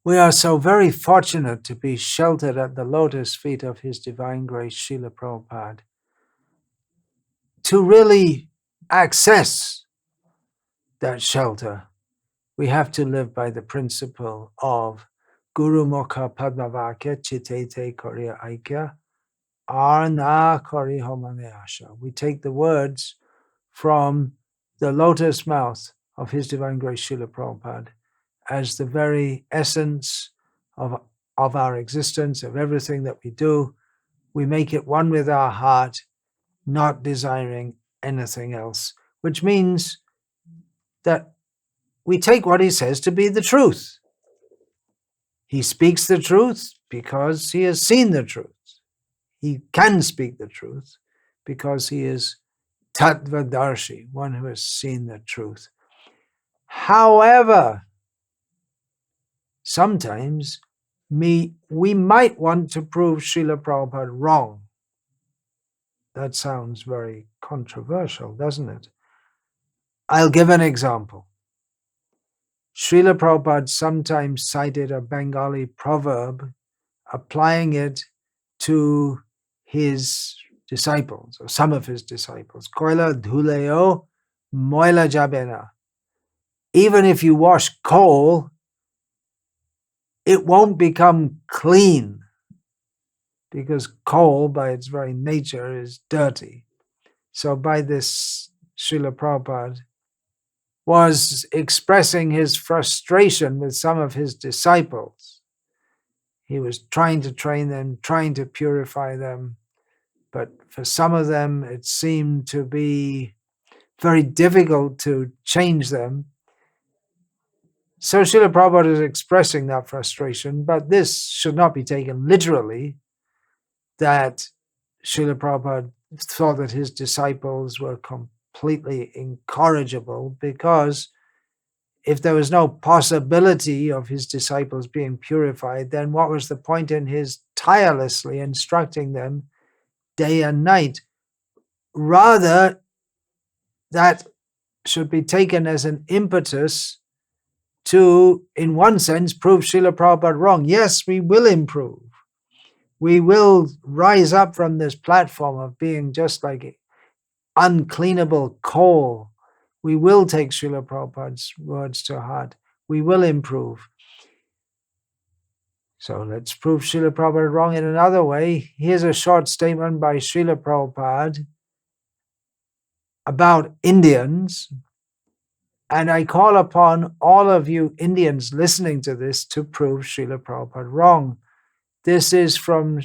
We are so very fortunate to be sheltered at the lotus feet of His Divine Grace, Srila Prabhupada, to really access that shelter. We have to live by the principle of Guru Mukha Padmavakya Chitete Koriya Aikya Arna Kori Homane Asha. We take the words from the lotus mouth of His Divine Grace Srila Prabhupada as the very essence of our existence, of everything that we do. We make it one with our heart, not desiring anything else, which means that we take what he says to be the truth. He speaks the truth because he has seen the truth. He can speak the truth because he is Tattvadarshi, one who has seen the truth. However, sometimes we might want to prove Srila Prabhupada wrong. That sounds very controversial, doesn't it? I'll give an example. Srila Prabhupada sometimes cited a Bengali proverb, applying it to his disciples, or some of his disciples. Koila dhuleo moila jabena. Even if you wash coal, it won't become clean, because coal, by its very nature, is dirty. So by this, Srila Prabhupada was expressing his frustration with some of his disciples. He was trying to train them, trying to purify them, but for some of them it seemed to be very difficult to change them. So Srila Prabhupada is expressing that frustration, but this should not be taken literally, that Srila Prabhupada thought that his disciples were completely incorrigible, because if there was no possibility of his disciples being purified, then what was the point in his tirelessly instructing them day and night? Rather, that should be taken as an impetus to, in one sense, prove Srila Prabhupada wrong. Yes, we will improve. We will rise up from this platform of being just like uncleanable coal. We will take Srila Prabhupada's words to heart. We will improve. So let's prove Srila Prabhupada wrong in another way. Here's a short statement by Srila Prabhupada about Indians. And I call upon all of you Indians listening to this to prove Srila Prabhupada wrong. This is from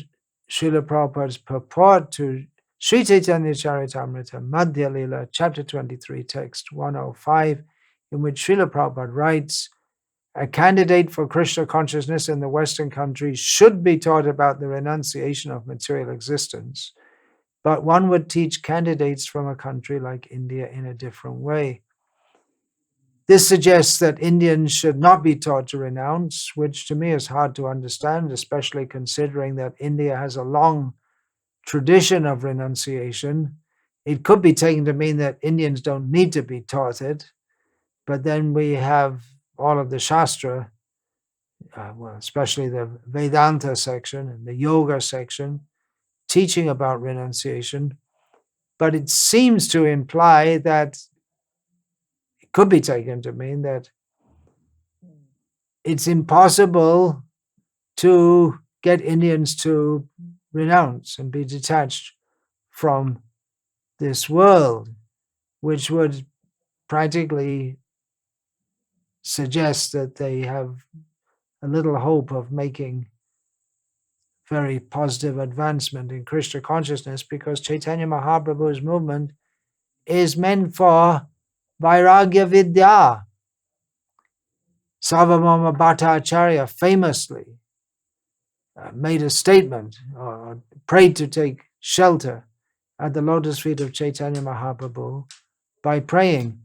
Srila Prabhupada's purport to Sri Caitanya-caritamrta, Madhya Lila, chapter 23, text 105, in which Srila Prabhupada writes, a candidate for Krishna consciousness in the Western countries should be taught about the renunciation of material existence, but one would teach candidates from a country like India in a different way. This suggests that Indians should not be taught to renounce, which to me is hard to understand, especially considering that India has a long tradition of renunciation. It could be taken to mean that Indians don't need to be taught it, but then we have all of the Shastra, especially the Vedanta section and the Yoga section, teaching about renunciation. But it seems to imply that it could be taken to mean that it's impossible to get Indians to renounce and be detached from this world, which would practically suggest that they have a little hope of making very positive advancement in Krishna consciousness, because Chaitanya Mahaprabhu's movement is meant for Vairagya Vidya. Sarvabhauma Bhattacharya famously made a statement, or prayed to take shelter at the lotus feet of Chaitanya Mahaprabhu by praying,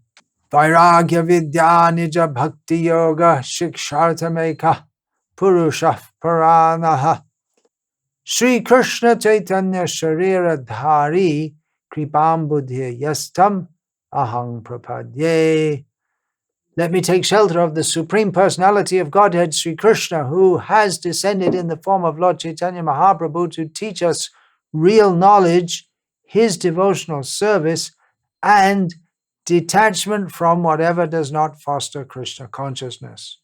Vairagya Vidya Nija Bhakti Yoga Shikshartameka Purusha Paranaha Sri Krishna Chaitanya Sharira Dhari Kripam Buddhi Yastam Ahang Prapadye. Let me take shelter of the Supreme Personality of Godhead, Sri Krishna, who has descended in the form of Lord Chaitanya Mahaprabhu to teach us real knowledge, his devotional service, and detachment from whatever does not foster Krishna consciousness.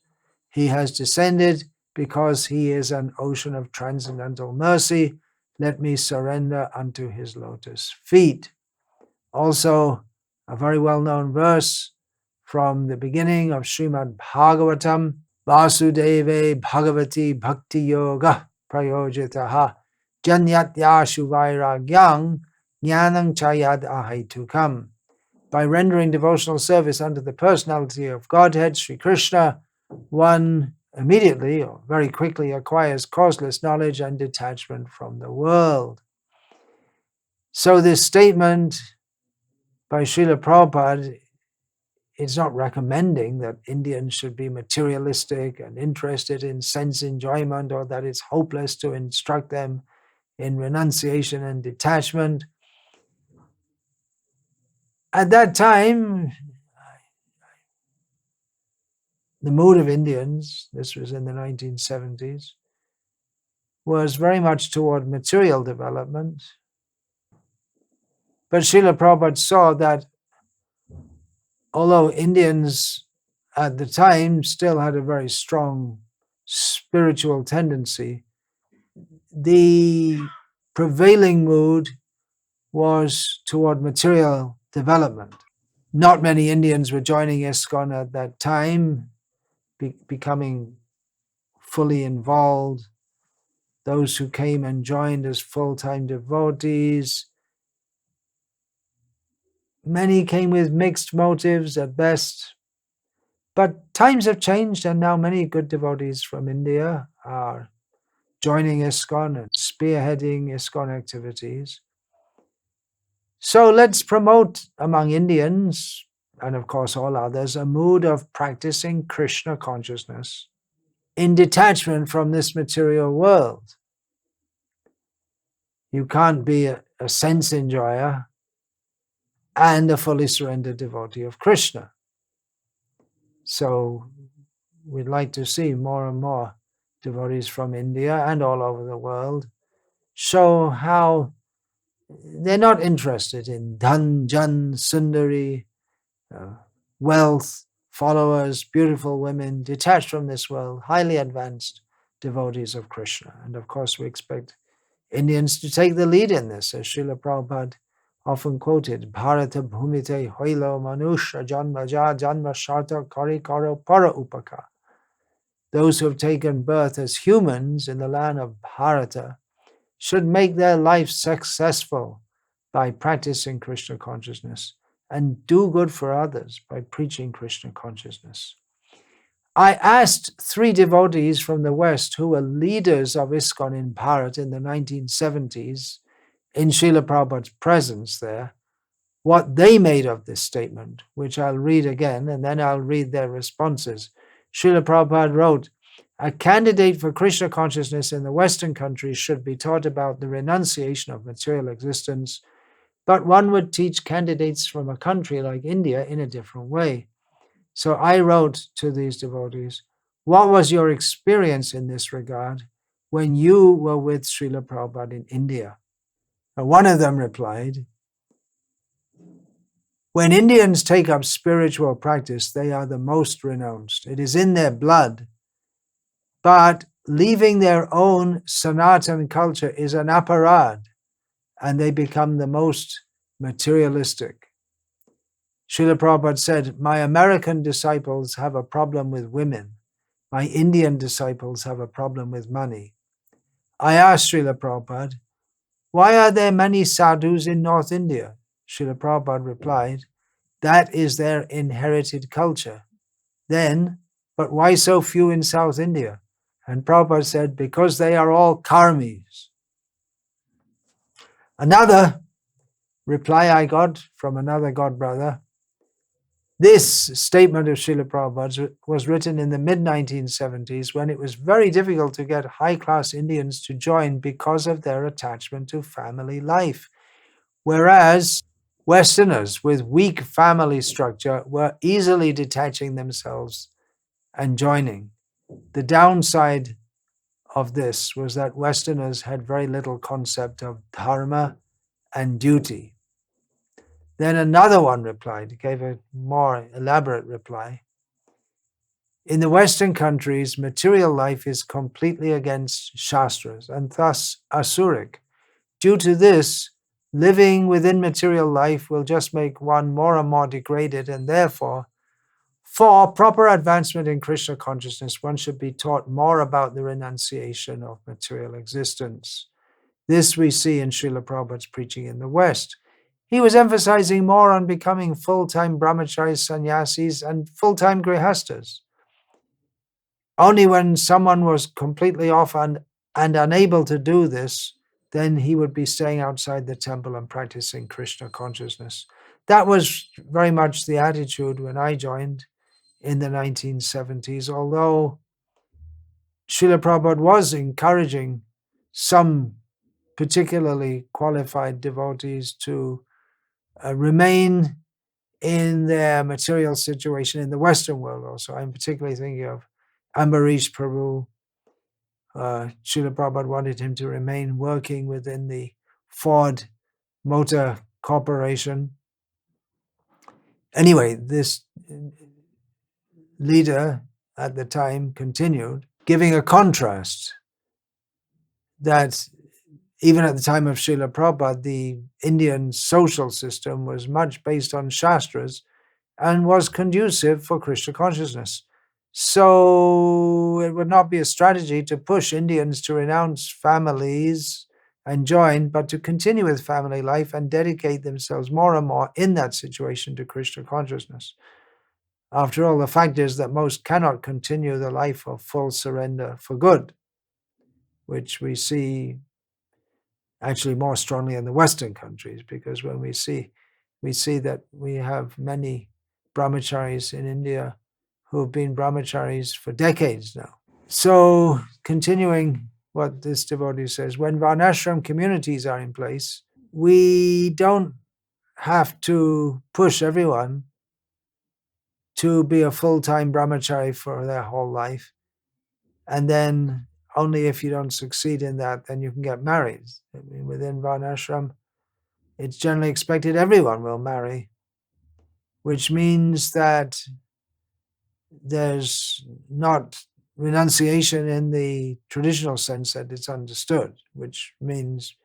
He has descended because he is an ocean of transcendental mercy. Let me surrender unto his lotus feet. Also, a very well-known verse from the beginning of Srimad Bhagavatam, Vasudeve Bhagavati Bhakti Yoga Prayojitaha Janyatyashu Vairagyang Jnanam Chayad Ahaitukam. By rendering devotional service unto the personality of Godhead, Sri Krishna, one immediately or very quickly acquires causeless knowledge and detachment from the world. So this statement by Srila Prabhupada, it's not recommending that Indians should be materialistic and interested in sense enjoyment, or that it's hopeless to instruct them in renunciation and detachment. At that time, the mood of Indians, this was in the 1970s, was very much toward material development. But Srila Prabhupada saw that although Indians at the time still had a very strong spiritual tendency, the prevailing mood was toward material development. Not many Indians were joining ISKCON at that time, becoming fully involved. Those who came and joined as full-time devotees, many came with mixed motives at best. But times have changed, and now many good devotees from India are joining ISKCON and spearheading ISKCON activities. So let's promote among Indians, and of course all others, a mood of practicing Krishna consciousness in detachment from this material world. You can't be a sense enjoyer and a fully surrendered devotee of Krishna. So we'd like to see more and more devotees from India and all over the world show how they're not interested in dhan, jan, sundari, wealth, followers, beautiful women, detached from this world, highly advanced devotees of Krishna. And of course, we expect Indians to take the lead in this, as Srila Prabhupada often quoted, Bharata bhumite hoilo manusha janma ja janma sharta kari karo para upaka. Those who have taken birth as humans in the land of Bharata should make their life successful by practicing Krishna consciousness and do good for others by preaching Krishna consciousness. I asked 3 devotees from the West who were leaders of ISKCON in Bharat in the 1970s, in Srila Prabhupada's presence there, what they made of this statement, which I'll read again, and then I'll read their responses. Srila Prabhupada wrote, a candidate for Krishna consciousness in the Western countries should be taught about the renunciation of material existence, but one would teach candidates from a country like India in a different way. So I wrote to these devotees, what was your experience in this regard when you were with Srila Prabhupada in India? And one of them replied, when Indians take up spiritual practice, they are the most renounced. It is in their blood. But leaving their own Sanatan culture is an aparad, and they become the most materialistic. Srila Prabhupada said, my American disciples have a problem with women. My Indian disciples have a problem with money. I asked Srila Prabhupada, why are there many sadhus in North India? Srila Prabhupada replied, that is their inherited culture. Then, but why so few in South India? And Prabhupada said, because they are all karmis. Another reply I got from another god brother, this statement of Srila Prabhupada's was written in the mid-1970s when it was very difficult to get high-class Indians to join because of their attachment to family life. Whereas Westerners with weak family structure were easily detaching themselves and joining. The downside of this was that Westerners had very little concept of dharma and duty. Then another one replied, gave a more elaborate reply. In the Western countries, material life is completely against Shastras and thus asuric. Due to this, living within material life will just make one more and more degraded, and therefore, for proper advancement in Krishna consciousness, one should be taught more about the renunciation of material existence. This we see in Srila Prabhupada's preaching in the West. He was emphasizing more on becoming full-time brahmacharis, sannyasis, and full-time grihastas. Only when someone was completely off and unable to do this, then he would be staying outside the temple and practicing Krishna consciousness. That was very much the attitude when I joined in the 1970s, although Srila Prabhupada was encouraging some particularly qualified devotees to remain in their material situation in the Western world also. I'm particularly thinking of Ambarish Prabhu. Srila Prabhupada wanted him to remain working within the Ford Motor Corporation. Anyway, this leader at the time continued, giving a contrast that even at the time of Srila Prabhupada, the Indian social system was much based on Shastras and was conducive for Krishna consciousness. So it would not be a strategy to push Indians to renounce families and join, but to continue with family life and dedicate themselves more and more in that situation to Krishna consciousness. After all, the fact is that most cannot continue the life of full surrender for good, which we see actually more strongly in the Western countries, because when we see that we have many brahmacharis in India who have been brahmacharis for decades now. So, continuing what this devotee says, when varnashram communities are in place, we don't have to push everyone to be a full-time brahmachari for their whole life. And then only if you don't succeed in that, then you can get married. I mean, within varnashram, it's generally expected everyone will marry, which means that there's not renunciation in the traditional sense that it's understood, which means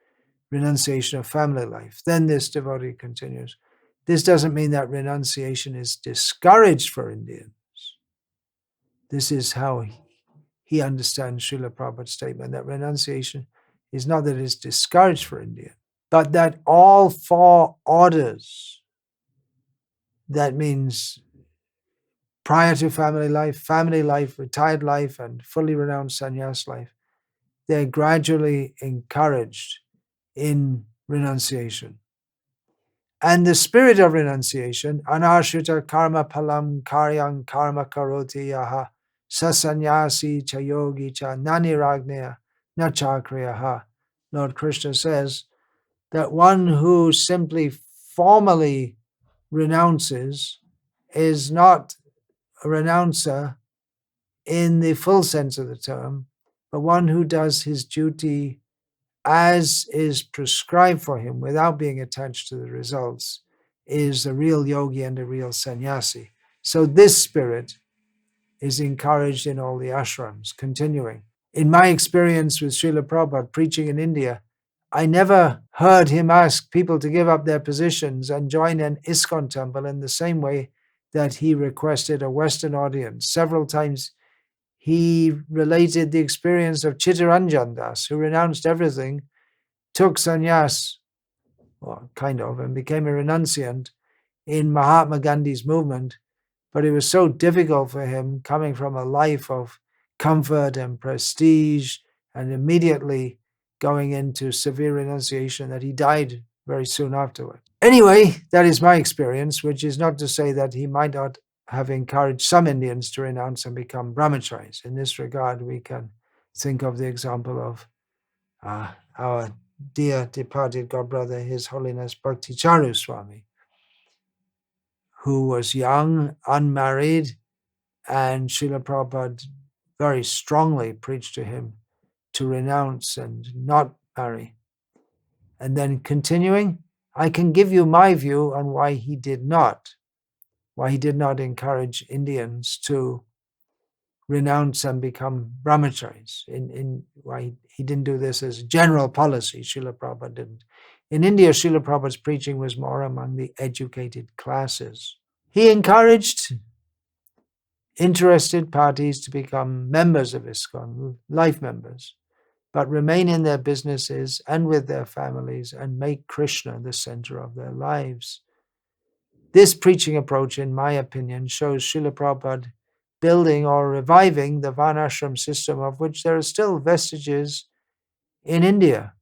renunciation of family life. Then this devotee continues, this doesn't mean that renunciation is discouraged for Indians. This is how he understands Srila Prabhupada's statement, that renunciation is not that it's discouraged for India, but that all four orders, that means prior to family life, retired life, and fully renounced sannyas life, they're gradually encouraged in renunciation. And the spirit of renunciation, anashrita karma palam karyang karma karoti yaha sasanyasi chayogi cha naniragneya nachakriyaha. Lord Krishna says that one who simply formally renounces is not a renouncer in the full sense of the term, but one who does his duty as is prescribed for him without being attached to the results is a real yogi and a real sannyasi. So this spirit is encouraged in all the ashrams. Continuing, in my experience with Srila Prabhupada preaching in India, I never heard him ask people to give up their positions and join an ISKCON temple in the same way that he requested a Western audience. Several times he related the experience of Chittaranjan Das, who renounced everything, took sannyas, or kind of, and became a renunciant in Mahatma Gandhi's movement. But it was so difficult for him, coming from a life of comfort and prestige and immediately going into severe renunciation, that he died very soon afterward. Anyway, that is my experience, which is not to say that he might not have encouraged some Indians to renounce and become brahmacharis. In this regard, we can think of the example of our dear departed godbrother, His Holiness Bhakti Charu Swami, who was young, unmarried, and Srila Prabhupada very strongly preached to him to renounce and not marry. And then continuing, I can give you my view on why he did not encourage Indians to renounce and become brahmacharis. Why he didn't do this as a general policy, Srila Prabhupada didn't. In India, Srila Prabhupada's preaching was more among the educated classes. He encouraged interested parties to become members of ISKCON, life members, but remain in their businesses and with their families and make Krishna the center of their lives. This preaching approach, in my opinion, shows Srila Prabhupada building or reviving the Varnashram system, of which there are still vestiges in India.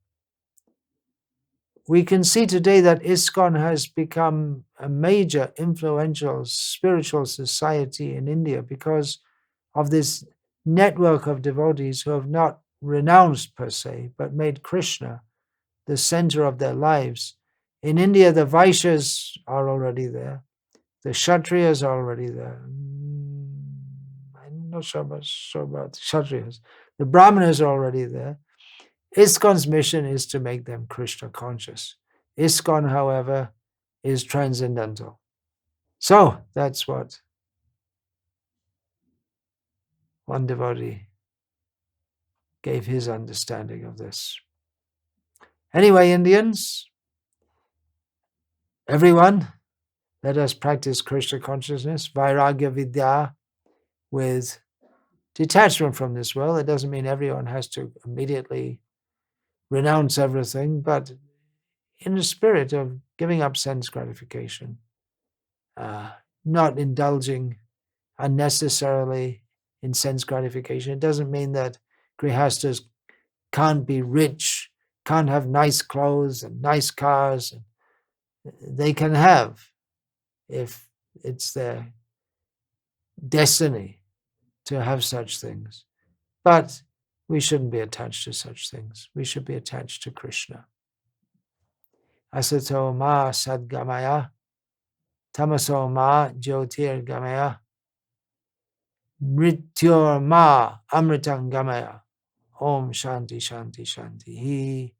We can see today that ISKCON has become a major influential spiritual society in India because of this network of devotees who have not renounced per se, but made Krishna the center of their lives. In India, the Vaishyas are already there. The Kshatriyas are already there. I'm not sure about the Kshatriyas. The Brahmanas are already there. ISKCON's mission is to make them Krishna conscious. ISKCON, however, is transcendental. So that's what one devotee gave his understanding of this. Anyway, Indians, everyone, let us practice Krishna consciousness, Vairagya Vidya, with detachment from this world. It doesn't mean everyone has to immediately renounce everything, but in the spirit of giving up sense gratification, not indulging unnecessarily in sense gratification. It doesn't mean that grihastas can't be rich, can't have nice clothes and nice cars. They can have, if it's their destiny to have such things. But we shouldn't be attached to such things. We should be attached to Krishna. Asato ma sadgamaya, tamaso ma jyotirgamaya, mrityor ma amritangamaya. Om Shanti Shanti Shanti.